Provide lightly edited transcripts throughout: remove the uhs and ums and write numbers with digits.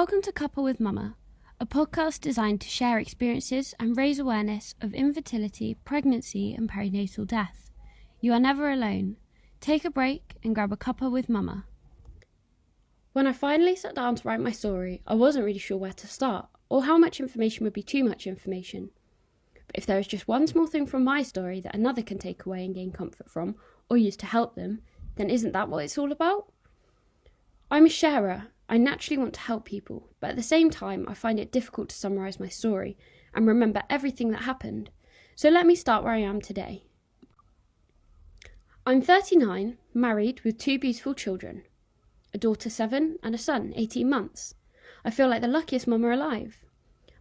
Welcome to Couple with Mama, a podcast designed to share experiences and raise awareness of infertility, pregnancy and perinatal death. You are never alone. Take a break and grab a cuppa with Mama. When I finally sat down to write my story, I wasn't really sure where to start, or how much information would be too much information. But if there is just one small thing from my story that another can take away and gain comfort from, or use to help them, then isn't that what it's all about? I'm a sharer. I naturally want to help people, but at the same time I find it difficult to summarise my story and remember everything that happened. So let me start where I am today. I'm 39, married with 2 beautiful children, a daughter 7 and a son 18 months. I feel like the luckiest mama alive.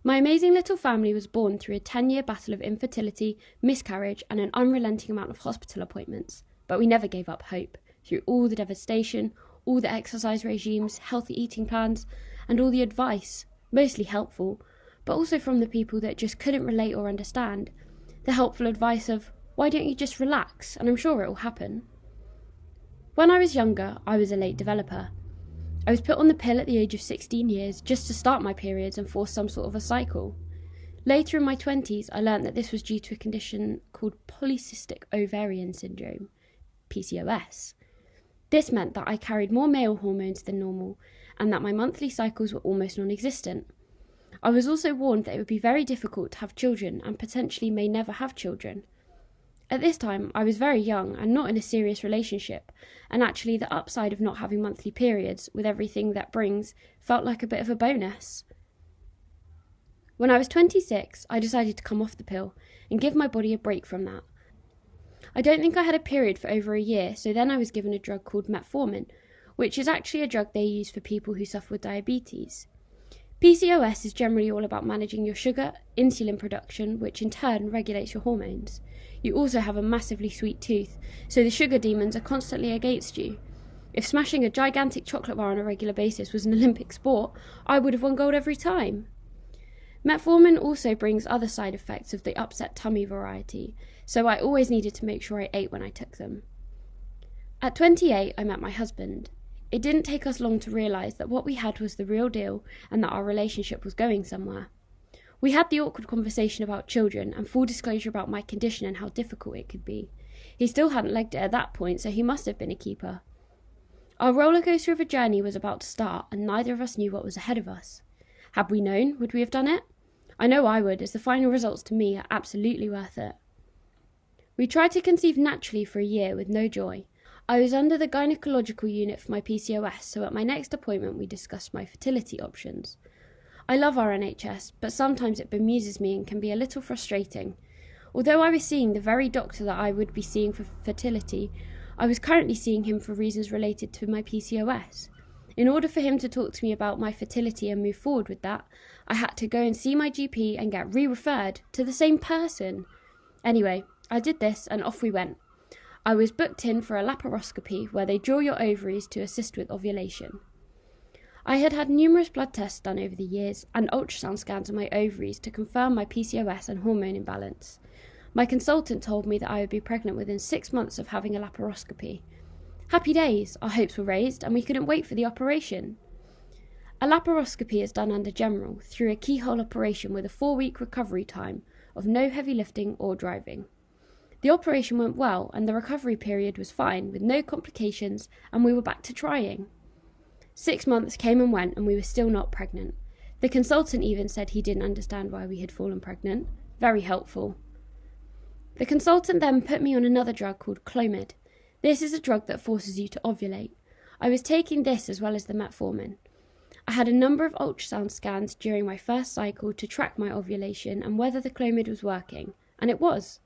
My amazing little family was born through a 10-year battle of infertility, miscarriage and an unrelenting amount of hospital appointments, but we never gave up hope through all the devastation, all the exercise regimes, healthy eating plans, and all the advice, mostly helpful, but also from the people that just couldn't relate or understand. The helpful advice of, why don't you just relax, and I'm sure it will happen. When I was younger, I was a late developer. I was put on the pill at the age of 16 years just to start my periods and force some sort of a cycle. Later in my 20s, I learnt that this was due to a condition called Polycystic Ovarian Syndrome, PCOS. This meant that I carried more male hormones than normal and that my monthly cycles were almost non-existent. I was also warned that it would be very difficult to have children and potentially may never have children. At this time, I was very young and not in a serious relationship, and actually the upside of not having monthly periods, with everything that brings, felt like a bit of a bonus. When I was 26, I decided to come off the pill and give my body a break from that. I don't think I had a period for over a year, so then I was given a drug called metformin, which is actually a drug they use for people who suffer with diabetes. PCOS is generally all about managing your sugar, insulin production, which in turn regulates your hormones. You also have a massively sweet tooth, so the sugar demons are constantly against you. If smashing a gigantic chocolate bar on a regular basis was an Olympic sport, I would have won gold every time. Metformin also brings other side effects of the upset tummy variety, so I always needed to make sure I ate when I took them. At 28, I met my husband. It didn't take us long to realise that what we had was the real deal and that our relationship was going somewhere. We had the awkward conversation about children and full disclosure about my condition and how difficult it could be. He still hadn't legged it at that point, so he must have been a keeper. Our rollercoaster of a journey was about to start and neither of us knew what was ahead of us. Had we known, would we have done it? I know I would, as the final results to me are absolutely worth it. We tried to conceive naturally for a year with no joy. I was under the gynecological unit for my PCOS, so at my next appointment we discussed my fertility options. I love our NHS, but sometimes it bemuses me and can be a little frustrating. Although I was seeing the very doctor that I would be seeing for fertility, I was currently seeing him for reasons related to my PCOS. In order for him to talk to me about my fertility and move forward with that, I had to go and see my GP and get re-referred to the same person. Anyway, I did this and off we went. I was booked in for a laparoscopy where they draw your ovaries to assist with ovulation. I had had numerous blood tests done over the years and ultrasound scans of my ovaries to confirm my PCOS and hormone imbalance. My consultant told me that I would be pregnant within 6 months of having a laparoscopy. Happy days, our hopes were raised and we couldn't wait for the operation. A laparoscopy is done under general through a keyhole operation with a 4-week recovery time of no heavy lifting or driving. The operation went well and the recovery period was fine with no complications and we were back to trying. 6 months came and went and we were still not pregnant. The consultant even said he didn't understand why we had fallen pregnant. Very helpful. The consultant then put me on another drug called Clomid. This is a drug that forces you to ovulate. I was taking this as well as the metformin. I had a number of ultrasound scans during my first cycle to track my ovulation and whether the Clomid was working, and it was.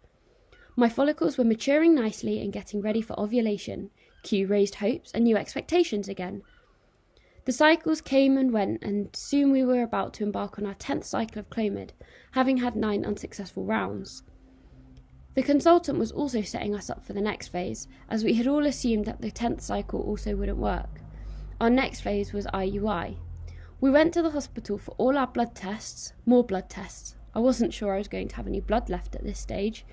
My follicles were maturing nicely and getting ready for ovulation. Cue raised hopes and new expectations again. The cycles came and went and soon we were about to embark on our 10th cycle of Clomid, having had 9 unsuccessful rounds. The consultant was also setting us up for the next phase, as we had all assumed that the 10th cycle also wouldn't work. Our next phase was IUI. We went to the hospital for all our blood tests, more blood tests. I wasn't sure I was going to have any blood left at this stage.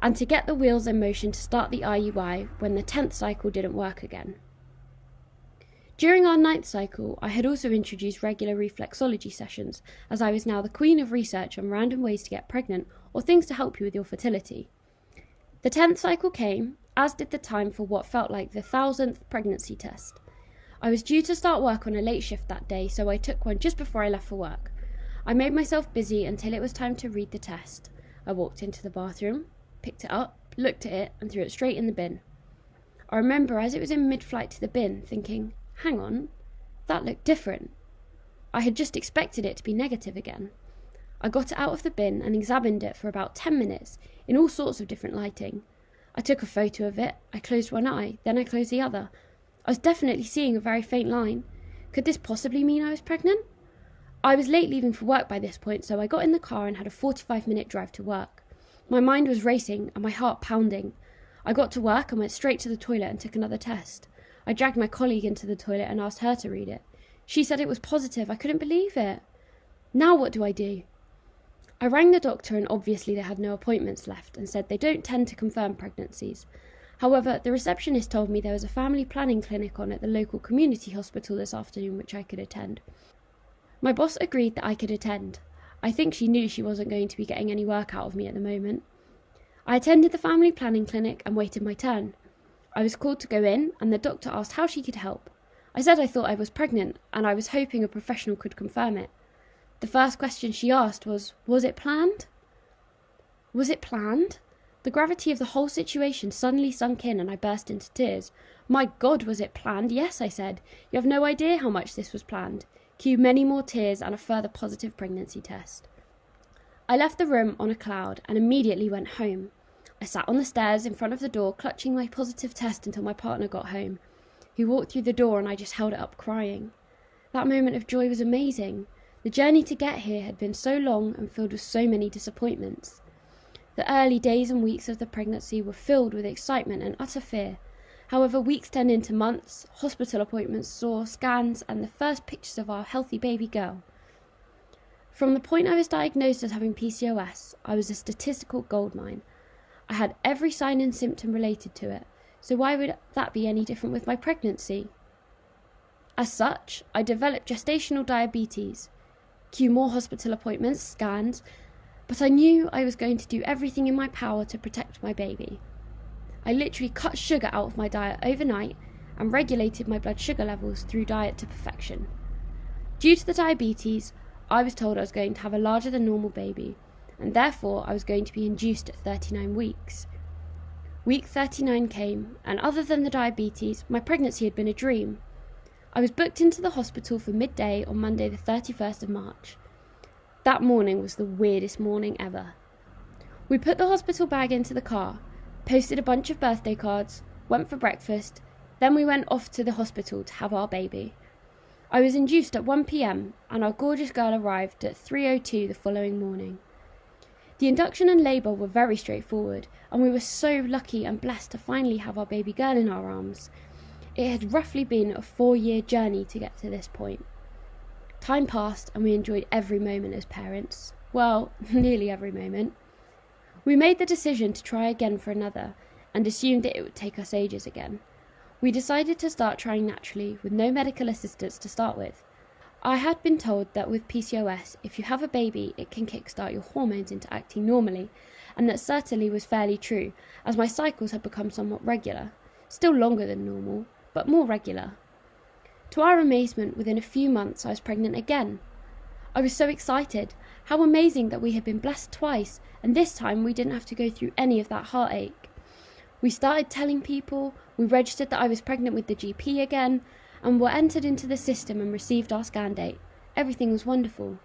And to get the wheels in motion to start the IUI when the 10th cycle didn't work again. During our 9th cycle, I had also introduced regular reflexology sessions, as I was now the queen of research on random ways to get pregnant or things to help you with your fertility. The 10th cycle came, as did the time for what felt like the 1000th pregnancy test. I was due to start work on a late shift that day, so I took one just before I left for work. I made myself busy until it was time to read the test. I walked into the bathroom, picked it up, looked at it, and threw it straight in the bin. I remember as it was in mid-flight to the bin, thinking, hang on, that looked different. I had just expected it to be negative again. I got it out of the bin and examined it for about 10 minutes in all sorts of different lighting. I took a photo of it, I closed one eye, then I closed the other. I was definitely seeing a very faint line. Could this possibly mean I was pregnant? I was late leaving for work by this point, so I got in the car and had a 45-minute drive to work. My mind was racing and my heart pounding. I got to work and went straight to the toilet and took another test. I dragged my colleague into the toilet and asked her to read it. She said it was positive. I couldn't believe it. Now what do I do? I rang the doctor and obviously they had no appointments left and said they don't tend to confirm pregnancies. However, the receptionist told me there was a family planning clinic on at the local community hospital this afternoon which I could attend. My boss agreed that I could attend. I think she knew she wasn't going to be getting any work out of me at the moment. I attended the family planning clinic and waited my turn. I was called to go in and the doctor asked how she could help. I said I thought I was pregnant and I was hoping a professional could confirm it. The first question she asked was it planned? Was it planned? The gravity of the whole situation suddenly sunk in and I burst into tears. My God, was it planned? Yes, I said. You have no idea how much this was planned. Cue many more tears and a further positive pregnancy test. I left the room on a cloud and immediately went home. I sat on the stairs in front of the door, clutching my positive test until my partner got home. He walked through the door and I just held it up crying. That moment of joy was amazing. The journey to get here had been so long and filled with so many disappointments. The early days and weeks of the pregnancy were filled with excitement and utter fear. However, weeks turned into months, hospital appointments, saw scans, and the first pictures of our healthy baby girl. From the point I was diagnosed as having PCOS, I was a statistical goldmine. I had every sign and symptom related to it, so why would that be any different with my pregnancy? As such, I developed gestational diabetes. Cue more hospital appointments, scans, but I knew I was going to do everything in my power to protect my baby. I literally cut sugar out of my diet overnight and regulated my blood sugar levels through diet to perfection. Due to the diabetes, I was told I was going to have a larger than normal baby, and therefore I was going to be induced at 39 weeks. Week 39 came, and other than the diabetes, my pregnancy had been a dream. I was booked into the hospital for midday on Monday the 31st of March. That morning was the weirdest morning ever. We put the hospital bag into the car, posted a bunch of birthday cards, went for breakfast, then we went off to the hospital to have our baby. I was induced at 1 p.m, and our gorgeous girl arrived at 3:02 the following morning. The induction and labour were very straightforward, and we were so lucky and blessed to finally have our baby girl in our arms. It had roughly been a 4-year journey to get to this point. Time passed and we enjoyed every moment as parents. Well, nearly every moment. We made the decision to try again for another, and assumed that it would take us ages again. We decided to start trying naturally, with no medical assistance to start with. I had been told that with PCOS, if you have a baby, it can kickstart your hormones into acting normally, and that certainly was fairly true, as my cycles had become somewhat regular, still longer than normal, but more regular. To our amazement, within a few months I was pregnant again. I was so excited. How amazing that we had been blessed twice, and this time we didn't have to go through any of that heartache. We started telling people, we registered that I was pregnant with the GP again, and were entered into the system and received our scan date. Everything was wonderful.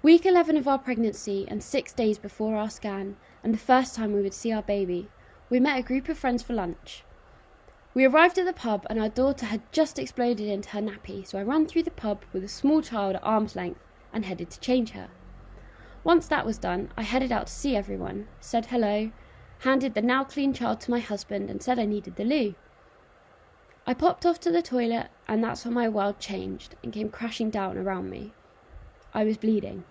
Week 11 of our pregnancy and 6 days before our scan, and the first time we would see our baby, we met a group of friends for lunch. We arrived at the pub and our daughter had just exploded into her nappy, so I ran through the pub with a small child at arm's length and headed to change her. Once that was done, I headed out to see everyone, said hello, handed the now clean child to my husband and said I needed the loo. I popped off to the toilet and that's when my world changed and came crashing down around me. I was bleeding.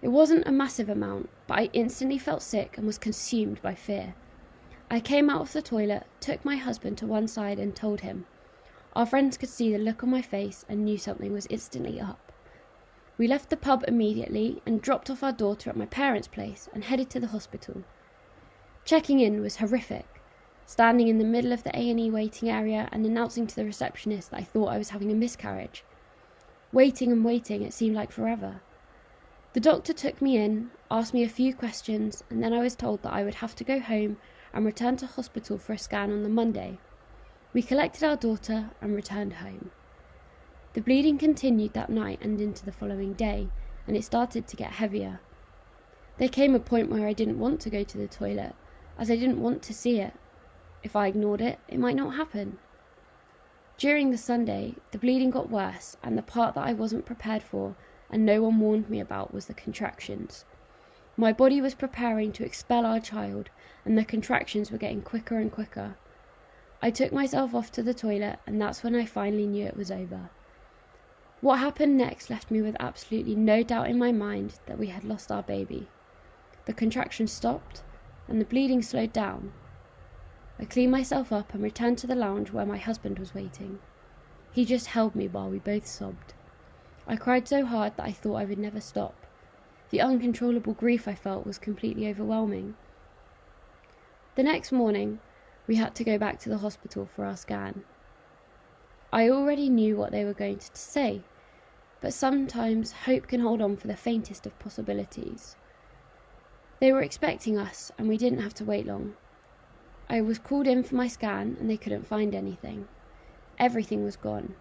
It wasn't a massive amount, but I instantly felt sick and was consumed by fear. I came out of the toilet, took my husband to one side and told him, Our friends could see the look on my face and knew something was instantly up. We left the pub immediately and dropped off our daughter at my parents' place and headed to the hospital. Checking in was horrific, standing in the middle of the A&E waiting area and announcing to the receptionist that I thought I was having a miscarriage. Waiting and waiting, it seemed like forever. The doctor took me in, asked me a few questions, and then I was told that I would have to go home and return to hospital for a scan on the Monday. We collected our daughter and returned home. The bleeding continued that night and into the following day, and it started to get heavier. There came a point where I didn't want to go to the toilet, as I didn't want to see it. If I ignored it, it might not happen. During the Sunday, the bleeding got worse, and the part that I wasn't prepared for and no one warned me about was the contractions. My body was preparing to expel our child, and the contractions were getting quicker and quicker. I took myself off to the toilet, and that's when I finally knew it was over. What happened next left me with absolutely no doubt in my mind that we had lost our baby. The contractions stopped, and the bleeding slowed down. I cleaned myself up and returned to the lounge where my husband was waiting. He just held me while we both sobbed. I cried so hard that I thought I would never stop. The uncontrollable grief I felt was completely overwhelming. The next morning, we had to go back to the hospital for our scan. I already knew what they were going to say, but sometimes hope can hold on for the faintest of possibilities. They were expecting us, and we didn't have to wait long. I was called in for my scan, and they couldn't find anything. Everything was gone.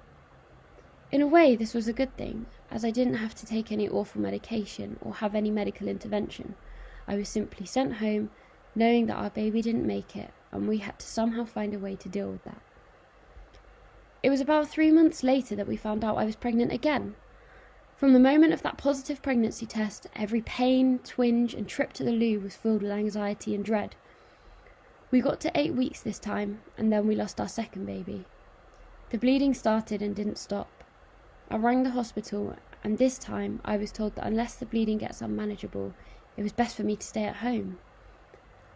In a way, this was a good thing, as I didn't have to take any awful medication or have any medical intervention. I was simply sent home, knowing that our baby didn't make it, and we had to somehow find a way to deal with that. It was about 3 months later that we found out I was pregnant again. From the moment of that positive pregnancy test, every pain, twinge, and trip to the loo was filled with anxiety and dread. We got to 8 weeks this time, and then we lost our second baby. The bleeding started and didn't stop. I rang the hospital, and this time I was told that unless the bleeding gets unmanageable, it was best for me to stay at home.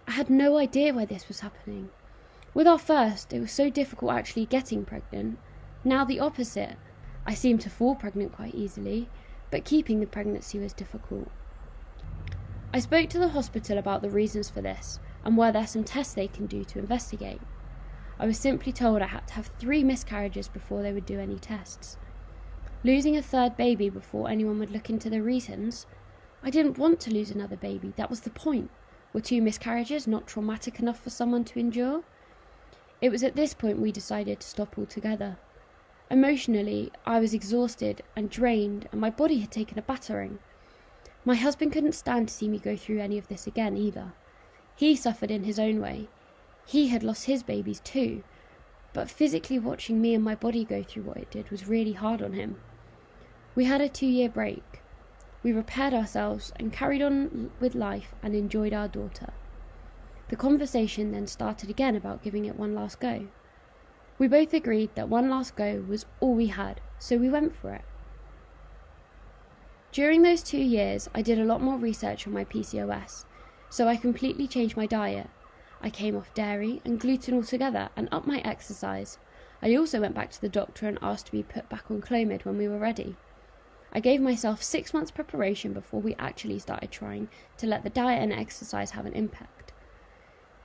I had no idea why this was happening. With our first, it was so difficult actually getting pregnant. Now the opposite. I seemed to fall pregnant quite easily, but keeping the pregnancy was difficult. I spoke to the hospital about the reasons for this, and were there some tests they can do to investigate. I was simply told I had to have 3 miscarriages before they would do any tests. Losing a third baby before anyone would look into the reasons? I didn't want to lose another baby, that was the point. Were 2 miscarriages not traumatic enough for someone to endure? It was at this point we decided to stop altogether. Emotionally, I was exhausted and drained, and my body had taken a battering. My husband couldn't stand to see me go through any of this again either. He suffered in his own way. He had lost his babies too, but physically watching me and my body go through what it did was really hard on him. We had a 2-year break. We repaired ourselves and carried on with life and enjoyed our daughter. The conversation then started again about giving it one last go. We both agreed that one last go was all we had, so we went for it. During those 2 years, I did a lot more research on my PCOS, so I completely changed my diet. I came off dairy and gluten altogether and upped my exercise. I also went back to the doctor and asked to be put back on Clomid when we were ready. I gave myself 6 months preparation before we actually started trying to let the diet and exercise have an impact.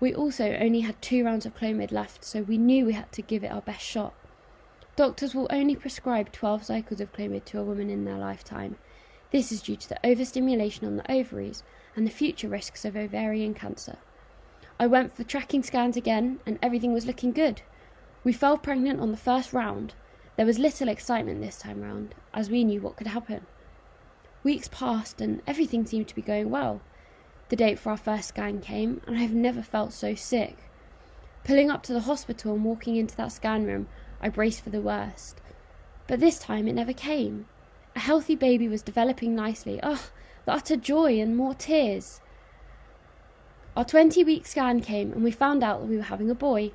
We also only had 2 rounds of Clomid left, so we knew we had to give it our best shot. Doctors will only prescribe 12 cycles of Clomid to a woman in their lifetime. This is due to the overstimulation on the ovaries and the future risks of ovarian cancer. I went for tracking scans again, and everything was looking good. We fell pregnant on the first round. There was little excitement this time round, as we knew what could happen. Weeks passed, and everything seemed to be going well. The date for our first scan came, and I have never felt so sick. Pulling up to the hospital and walking into that scan room, I braced for the worst. But this time it never came. A healthy baby was developing nicely. Oh, the utter joy and more tears. Our 20-week scan came, and we found out that we were having a boy.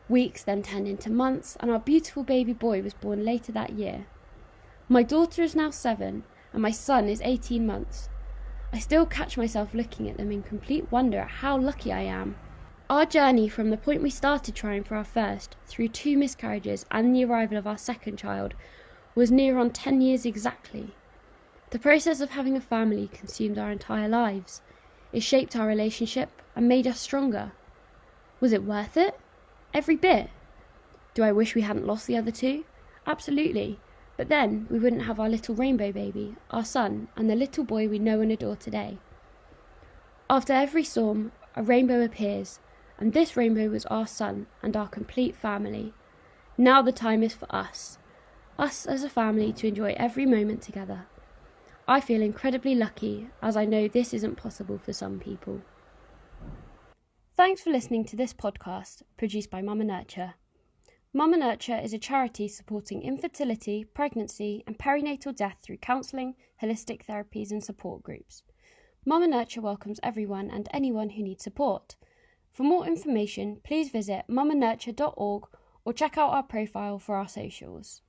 Weeks then turned into months, and our beautiful baby boy was born later that year. My daughter is now 7, and my son is 18 months. I still catch myself looking at them in complete wonder at how lucky I am. Our journey from the point we started trying for our first, through 2 miscarriages and the arrival of our second child, was near on 10 years exactly. The process of having a family consumed our entire lives. It shaped our relationship and made us stronger. Was it worth it? Every bit. Do I wish we hadn't lost the other 2? Absolutely. But then we wouldn't have our little rainbow baby, our son, and the little boy we know and adore today. After every storm, a rainbow appears, and this rainbow was our son and our complete family. Now the time is for us as a family, to enjoy every moment together. I feel incredibly lucky, as I know this isn't possible for some people. Thanks for listening to this podcast, produced by Muma Nurture. Muma Nurture is a charity supporting infertility, pregnancy and perinatal death through counselling, holistic therapies and support groups. Muma Nurture welcomes everyone and anyone who needs support. For more information, please visit mumanurture.org or check out our profile for our socials.